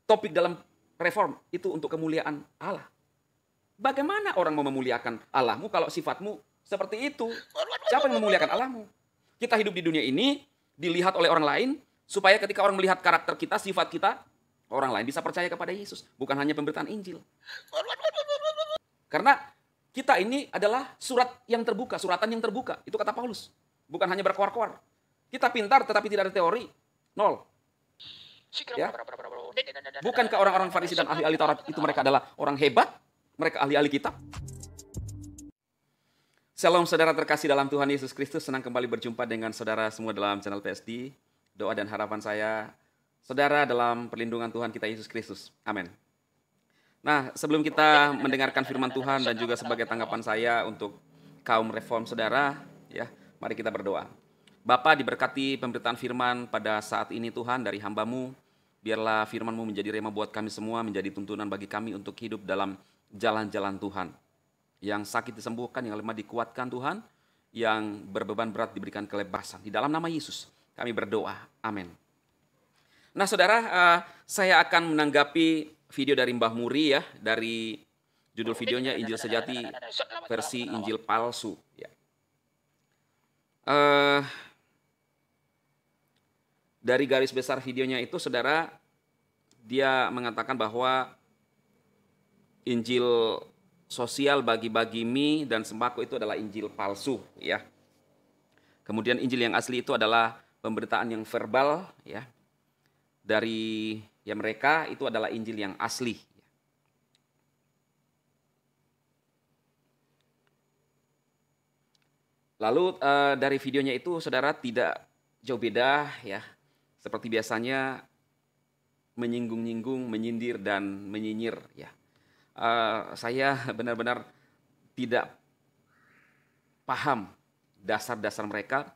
topik dalam reform itu untuk kemuliaan Allah. Bagaimana orang mau memuliakan Allahmu kalau sifatmu seperti itu? Siapa yang memuliakan Allahmu? Kita hidup di dunia ini dilihat oleh orang lain supaya ketika orang melihat karakter kita, sifat kita, orang lain bisa percaya kepada Yesus, bukan hanya pemberitaan Injil. Karena kita ini adalah surat yang terbuka, suratan yang terbuka. Itu kata Paulus. Bukan hanya berkoar-koar. Kita pintar tetapi tidak ada teori. Nol. Ya. Bukankah orang-orang Farisi dan ahli-ahli Taurat itu mereka adalah orang hebat? Mereka ahli-ahli kitab. Shalom saudara terkasih dalam Tuhan Yesus Kristus. Senang kembali berjumpa dengan saudara semua dalam channel PSD. Doa dan harapan saya, saudara dalam perlindungan Tuhan kita Yesus Kristus. Amin. Nah, sebelum kita mendengarkan firman Tuhan dan juga sebagai tanggapan saya untuk kaum reform saudara, ya, mari kita berdoa. Bapa, diberkati pemberitaan firman pada saat ini Tuhan dari hamba-Mu. Biarlah firman-Mu menjadi rema buat kami semua, menjadi tuntunan bagi kami untuk hidup dalam jalan-jalan Tuhan. Yang sakit disembuhkan, yang lemah dikuatkan Tuhan, yang berbeban berat diberikan kelepasan. Di dalam nama Yesus kami berdoa. Amin. Nah saudara, saya akan menanggapi video dari Mbah Muri ya, dari judul videonya Injil Sejati versi Injil Palsu. Ya. Dari garis besar videonya itu saudara, dia mengatakan bahwa Injil sosial bagi-bagi mie dan sembako itu adalah Injil palsu ya. Kemudian Injil yang asli itu adalah pemberitaan yang verbal ya. Dari ya mereka itu adalah Injil yang asli. Lalu dari videonya itu saudara tidak jauh beda ya. Seperti biasanya menyinggung-nyinggung, menyindir dan menyinyir ya. Saya benar-benar tidak paham dasar-dasar mereka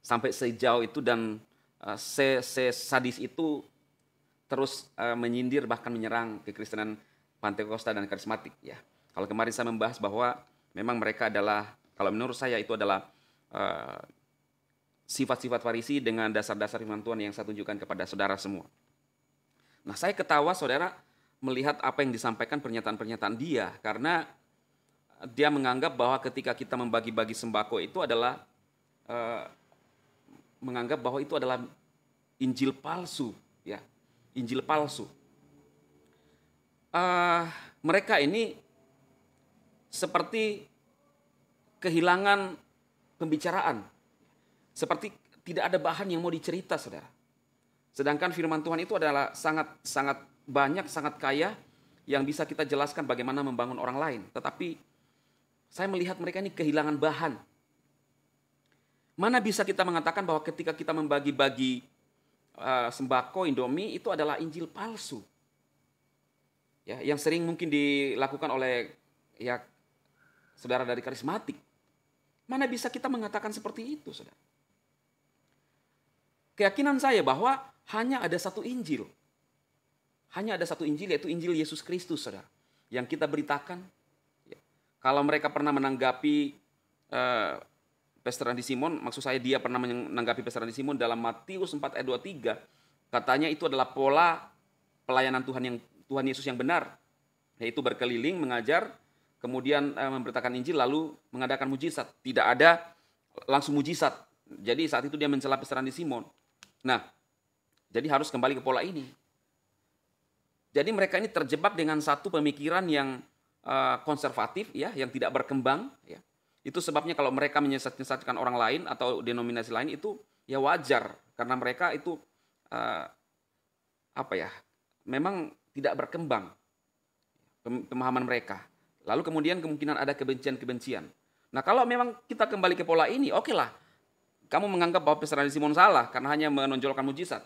sampai sejauh itu dan sadis itu terus menyindir bahkan menyerang kekristenan Pantekosta dan karismatik ya. Kalau kemarin saya membahas bahwa memang mereka adalah, kalau menurut saya itu adalah sifat-sifat Farisi dengan dasar-dasar firman Tuhan yang saya tunjukkan kepada saudara semua. Nah, saya ketawa saudara melihat apa yang disampaikan pernyataan-pernyataan dia, karena dia menganggap bahwa ketika kita membagi-bagi sembako itu adalah menganggap bahwa itu adalah Injil palsu, ya, Injil palsu. Mereka ini seperti kehilangan pembicaraan, seperti tidak ada bahan yang mau dicerita, saudara. Sedangkan firman Tuhan itu adalah sangat banyak, sangat kaya yang bisa kita jelaskan bagaimana membangun orang lain. Tetapi saya melihat mereka ini kehilangan bahan. Mana bisa kita mengatakan bahwa ketika kita membagi-bagi sembako, Indomie itu adalah Injil palsu. Ya, yang sering mungkin dilakukan oleh ya saudara dari karismatik. Mana bisa kita mengatakan seperti itu, saudara? Keyakinan saya bahwa hanya ada satu Injil. Hanya ada satu Injil, yaitu Injil Yesus Kristus, saudara. Yang kita beritakan. Ya. Kalau mereka pernah menanggapi Pastor Andi Simon, maksud saya dia pernah menanggapi Pastor Andi Simon dalam Matius 4 ayat 23. Katanya itu adalah pola pelayanan Tuhan Yesus yang benar. Yaitu berkeliling, mengajar, kemudian memberitakan Injil, lalu mengadakan mujizat. Tidak ada langsung mujizat. Jadi saat itu dia mencela Pastor Andi Simon. Nah, jadi harus kembali ke pola ini. Jadi mereka ini terjebak dengan satu pemikiran yang konservatif, ya, yang tidak berkembang. Ya. Itu sebabnya kalau mereka menyesatkan orang lain atau denominasi lain itu ya wajar, karena mereka itu memang tidak berkembang pemahaman mereka. Lalu kemudian kemungkinan ada kebencian-kebencian. Nah kalau memang kita kembali ke pola ini, oke lah. Kamu menganggap bahwa Pastor Andi Simon salah karena hanya menonjolkan mujizat.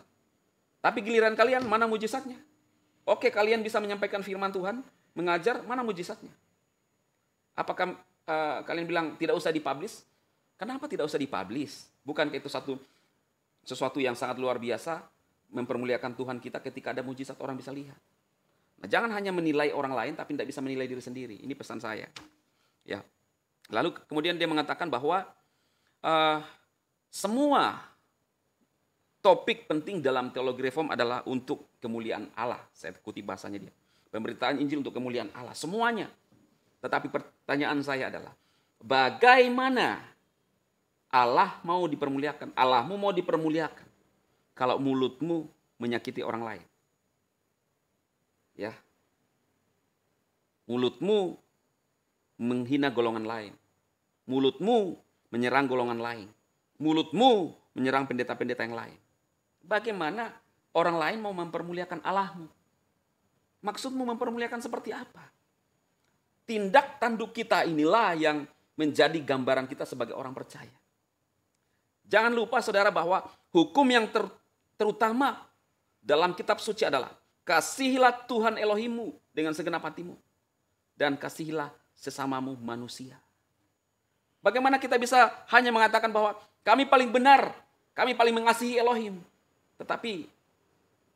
Tapi giliran kalian, mana mujizatnya? Oke, kalian bisa menyampaikan firman Tuhan, mengajar, mana mujizatnya? Apakah kalian bilang tidak usah dipublish? Kenapa tidak usah dipublish? Bukankah itu sesuatu yang sangat luar biasa, mempermuliakan Tuhan kita ketika ada mujizat orang bisa lihat. Nah, jangan hanya menilai orang lain, tapi tidak bisa menilai diri sendiri. Ini pesan saya. Ya. Lalu kemudian dia mengatakan bahwa semua topik penting dalam teologi reform adalah untuk kemuliaan Allah. Saya kutip bahasanya dia. Pemberitaan Injil untuk kemuliaan Allah. Semuanya. Tetapi pertanyaan saya adalah, bagaimana Allah mau dipermuliakan? Allahmu mau dipermuliakan kalau mulutmu menyakiti orang lain. Ya. Mulutmu menghina golongan lain. Mulutmu menyerang golongan lain. Mulutmu menyerang pendeta-pendeta yang lain. Bagaimana orang lain mau mempermuliakan Allahmu? Maksudmu mempermuliakan seperti apa? Tindak tanduk kita inilah yang menjadi gambaran kita sebagai orang percaya. Jangan lupa saudara bahwa hukum yang terutama dalam kitab suci adalah kasihilah Tuhan Elohimmu dengan segenap hatimu dan kasihilah sesamamu manusia. Bagaimana kita bisa hanya mengatakan bahwa kami paling benar, kami paling mengasihi Elohim, tetapi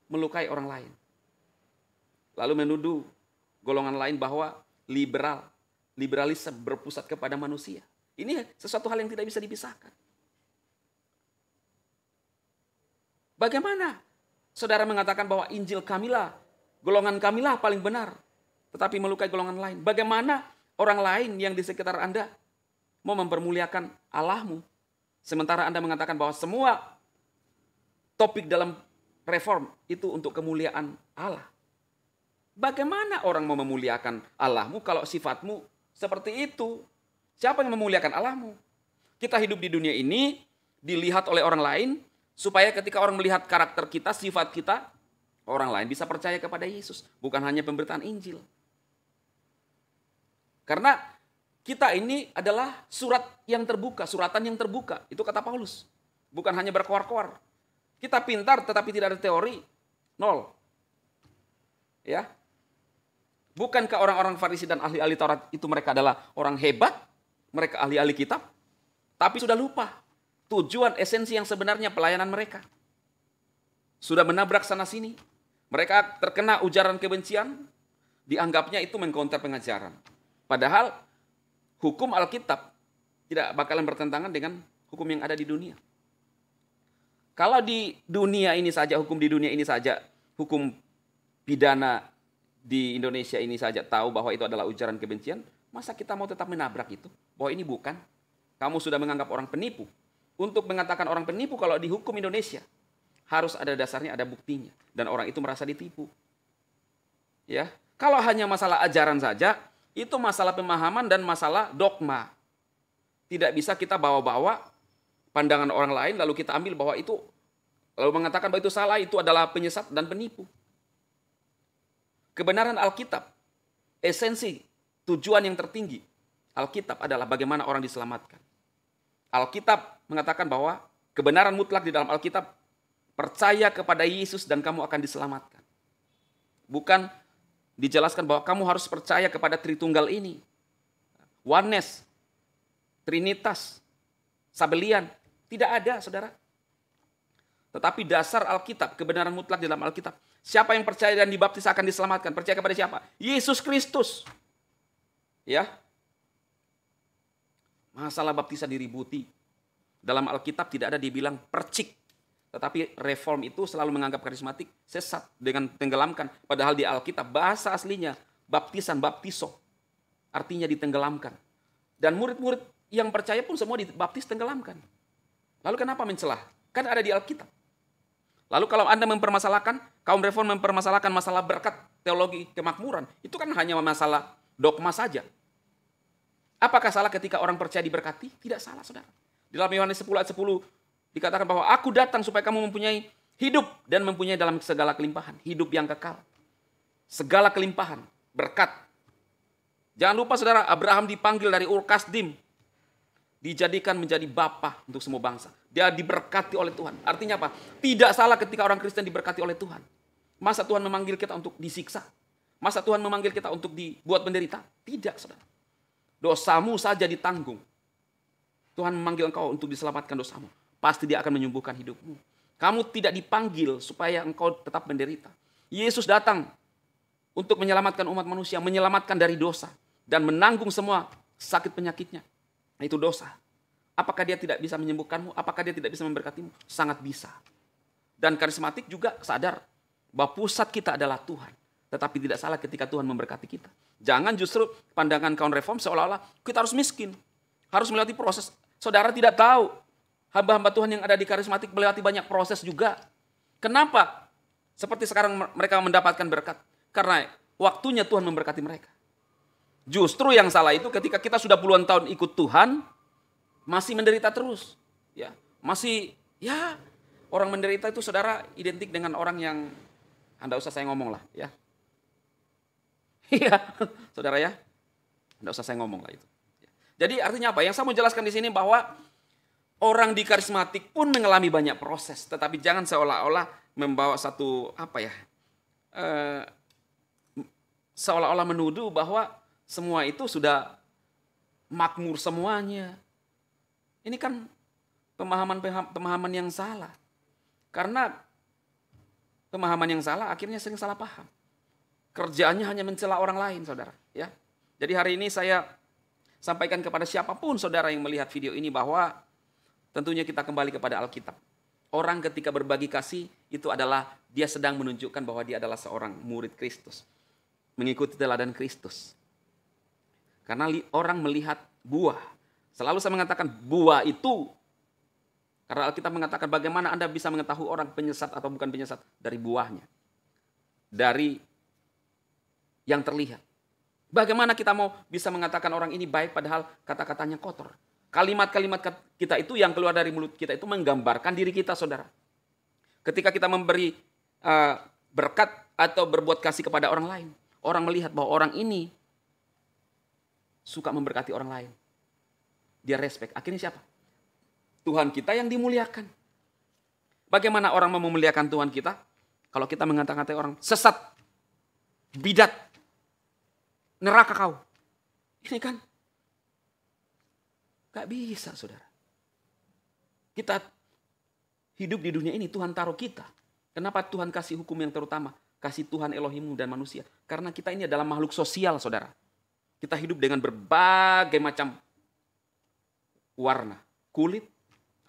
melukai orang lain. Lalu menuduh golongan lain bahwa liberalisme berpusat kepada manusia. Ini sesuatu hal yang tidak bisa dipisahkan. Bagaimana saudara mengatakan bahwa Injil kamilah, golongan kamilah paling benar, tetapi melukai golongan lain? Bagaimana orang lain yang di sekitar Anda mau mempermuliakan Allahmu, sementara Anda mengatakan bahwa semua topik dalam reform itu untuk kemuliaan Allah? Bagaimana orang mau memuliakan Allahmu kalau sifatmu seperti itu? Siapa yang memuliakan Allahmu? Kita hidup di dunia ini dilihat oleh orang lain, supaya ketika orang melihat karakter kita, sifat kita, orang lain bisa percaya kepada Yesus. Bukan hanya pemberitaan Injil. Karena kita ini adalah surat yang terbuka, suratan yang terbuka. Itu kata Paulus. Bukan hanya berkoar-koar. Kita pintar tetapi tidak ada teori. Nol. Ya. Bukankah orang-orang Farisi dan ahli-ahli Taurat itu mereka adalah orang hebat? Mereka ahli-ahli kitab. Tapi sudah lupa tujuan esensi yang sebenarnya pelayanan mereka. Sudah menabrak sana-sini. Mereka terkena ujaran kebencian. Dianggapnya itu mengcounter pengajaran. Padahal hukum Alkitab tidak bakalan bertentangan dengan hukum yang ada di dunia. Kalau di dunia ini saja, hukum di dunia ini saja, hukum pidana di Indonesia ini saja tahu bahwa itu adalah ujaran kebencian, masa kita mau tetap menabrak itu? Bahwa ini bukan. Kamu sudah menganggap orang penipu. Untuk mengatakan orang penipu kalau di hukum Indonesia, harus ada dasarnya, ada buktinya. Dan orang itu merasa ditipu. Ya, kalau hanya masalah ajaran saja, itu masalah pemahaman dan masalah dogma. Tidak bisa kita bawa-bawa pandangan orang lain lalu kita ambil bahwa itu, lalu mengatakan bahwa itu salah, itu adalah penyesat dan penipu. Kebenaran Alkitab, esensi, tujuan yang tertinggi Alkitab adalah bagaimana orang diselamatkan. Alkitab mengatakan bahwa kebenaran mutlak di dalam Alkitab, percaya kepada Yesus dan kamu akan diselamatkan. Bukan dijelaskan bahwa kamu harus percaya kepada Tritunggal ini. Oneness, Trinitas, Sabelian. Tidak ada, saudara. Tetapi dasar Alkitab, kebenaran mutlak di dalam Alkitab. Siapa yang percaya dan dibaptis akan diselamatkan. Percaya kepada siapa? Yesus Kristus. Ya. Masalah baptisan diributi. Dalam Alkitab tidak ada dibilang percik. Tetapi reform itu selalu menganggap karismatik sesat dengan tenggelamkan. Padahal di Alkitab bahasa aslinya baptisan, baptiso. Artinya ditenggelamkan. Dan murid-murid yang percaya pun semua dibaptis tenggelamkan. Lalu kenapa mencelah? Kan ada di Alkitab. Lalu kalau Anda mempermasalahkan, kaum reform mempermasalahkan masalah berkat teologi kemakmuran, itu kan hanya masalah dogma saja. Apakah salah ketika orang percaya diberkati? Tidak salah, saudara. Di dalam Yohanes 10 ayat 10 dikatakan bahwa aku datang supaya kamu mempunyai hidup dan mempunyai dalam segala kelimpahan. Hidup yang kekal. Segala kelimpahan, berkat. Jangan lupa saudara, Abraham dipanggil dari Ur Kasdim. Dijadikan menjadi bapa untuk semua bangsa. Dia diberkati oleh Tuhan. Artinya apa? Tidak salah ketika orang Kristen diberkati oleh Tuhan. Masa Tuhan memanggil kita untuk disiksa? Masa Tuhan memanggil kita untuk dibuat menderita? Tidak, saudara. Dosamu saja ditanggung. Tuhan memanggil engkau untuk diselamatkan dosamu. Pasti dia akan menyembuhkan hidupmu. Kamu tidak dipanggil supaya engkau tetap menderita. Yesus datang untuk menyelamatkan umat manusia, menyelamatkan dari dosa. Dan menanggung semua sakit penyakitnya. Itu dosa. Apakah dia tidak bisa menyembuhkanmu? Apakah dia tidak bisa memberkatimu? Sangat bisa. Dan karismatik juga sadar bahwa pusat kita adalah Tuhan. Tetapi tidak salah ketika Tuhan memberkati kita. Jangan justru pandangan kaum reform seolah-olah kita harus miskin. Harus melewati proses. Saudara tidak tahu. Hamba-hamba Tuhan yang ada di karismatik melewati banyak proses juga. Kenapa? Seperti sekarang mereka mendapatkan berkat. Karena waktunya Tuhan memberkati mereka. Justru yang salah itu ketika kita sudah puluhan tahun ikut Tuhan, masih menderita terus. Ya, masih, ya, orang menderita itu saudara identik dengan orang yang, Anda usah saya ngomong lah, ya. Iya, saudara ya, Anda usah saya ngomong lah itu. Jadi artinya apa? Yang saya mau jelaskan di sini bahwa orang di karismatik pun mengalami banyak proses, tetapi jangan seolah-olah membawa satu seolah-olah menuduh bahwa semua itu sudah makmur semuanya. Ini kan pemahaman yang salah. Karena pemahaman yang salah akhirnya sering salah paham. Kerjaannya hanya mencela orang lain, saudara. Ya. Jadi hari ini saya sampaikan kepada siapapun saudara yang melihat video ini bahwa tentunya kita kembali kepada Alkitab. Orang ketika berbagi kasih itu adalah dia sedang menunjukkan bahwa dia adalah seorang murid Kristus. Mengikuti teladan Kristus. Karena orang melihat buah. Selalu saya mengatakan buah itu. Karena Alkitab mengatakan bagaimana Anda bisa mengetahui orang penyesat atau bukan penyesat. Dari buahnya. Dari yang terlihat. Bagaimana kita mau bisa mengatakan orang ini baik padahal kata-katanya kotor. Kalimat-kalimat kita itu yang keluar dari mulut kita itu menggambarkan diri kita, saudara. Ketika kita memberi berkat atau berbuat kasih kepada orang lain. Orang melihat bahwa orang ini suka memberkati orang lain. Dia respect. Akhirnya siapa? Tuhan kita yang dimuliakan. Bagaimana orang mau memuliakan Tuhan kita? Kalau kita mengata-ngatai orang sesat, bidat, neraka kau. Ini kan gak bisa, saudara. Kita hidup di dunia ini, Tuhan taruh kita. Kenapa Tuhan kasih hukum yang terutama? Kasih Tuhan Elohimmu dan manusia. Karena kita ini adalah makhluk sosial, saudara. Kita hidup dengan berbagai macam warna. Kulit,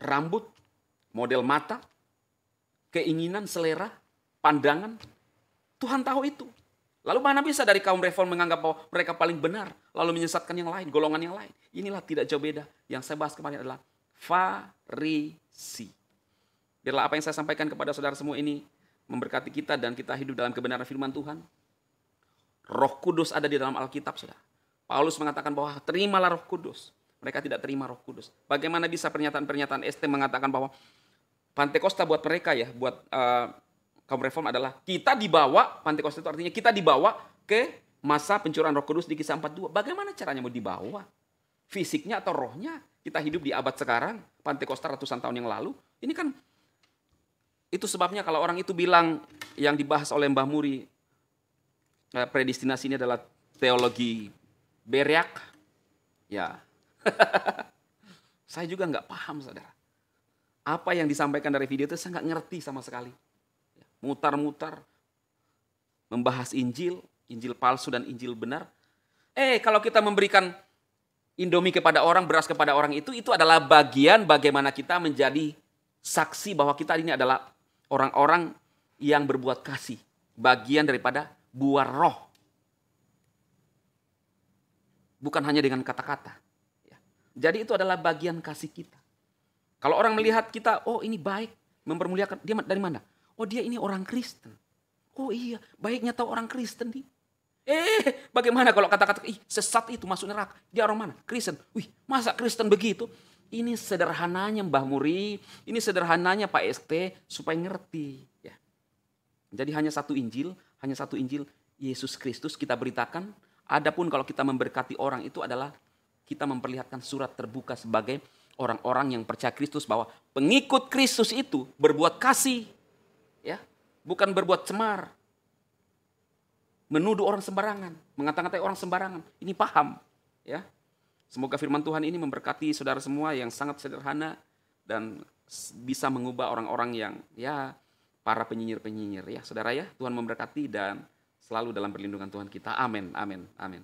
rambut, model mata, keinginan, selera, pandangan. Tuhan tahu itu. Lalu mana bisa dari kaum reform menganggap bahwa mereka paling benar. Lalu menyesatkan yang lain, golongan yang lain. Inilah tidak jauh beda. Yang saya bahas kemarin adalah Farisi. Biarlah apa yang saya sampaikan kepada saudara semua ini memberkati kita dan kita hidup dalam kebenaran firman Tuhan. Roh Kudus ada di dalam Alkitab, saudara. Paulus mengatakan bahwa terimalah Roh Kudus. Mereka tidak terima Roh Kudus. Bagaimana bisa pernyataan-pernyataan ST mengatakan bahwa Pantekosta buat mereka ya, buat kaum reform adalah kita dibawa, Pantekosta itu artinya kita dibawa ke masa pencurahan Roh Kudus di Kisah 42. Bagaimana caranya mau dibawa? Fisiknya atau rohnya? Kita hidup di abad sekarang, Pantekosta ratusan tahun yang lalu. Ini kan, itu sebabnya kalau orang itu bilang yang dibahas oleh Mbah Muri, predestinasi ini adalah teologi beriak, ya. Saya juga nggak paham, saudara. Apa yang disampaikan dari video itu saya nggak ngerti sama sekali. Mutar-mutar, membahas Injil, Injil palsu dan Injil benar. Kalau kita memberikan Indomie kepada orang, beras kepada orang itu adalah bagian bagaimana kita menjadi saksi bahwa kita ini adalah orang-orang yang berbuat kasih. Bagian daripada buah roh. Bukan hanya dengan kata-kata. Jadi itu adalah bagian kasih kita. Kalau orang melihat kita, oh ini baik, mempermuliakan, dia dari mana? Oh dia ini orang Kristen. Oh iya, baiknya tahu orang Kristen nih. Bagaimana kalau kata-kata, sesat itu masuk neraka. Dia orang mana? Kristen. Wih, masa Kristen begitu? Ini sederhananya Mbah Muri, ini sederhananya Pak ST, supaya ngerti. Ya. Jadi hanya satu Injil, Yesus Kristus kita beritakan. Adapun kalau kita memberkati orang itu adalah kita memperlihatkan surat terbuka sebagai orang-orang yang percaya Kristus bahwa pengikut Kristus itu berbuat kasih, ya, bukan berbuat cemar, menuduh orang sembarangan, mengata-ngatai orang sembarangan. Ini paham, ya. Semoga firman Tuhan ini memberkati saudara semua yang sangat sederhana dan bisa mengubah orang-orang yang ya para penyinyir-penyinyir, ya, saudara ya. Tuhan memberkati dan selalu dalam perlindungan Tuhan kita. Amin, amin, amin.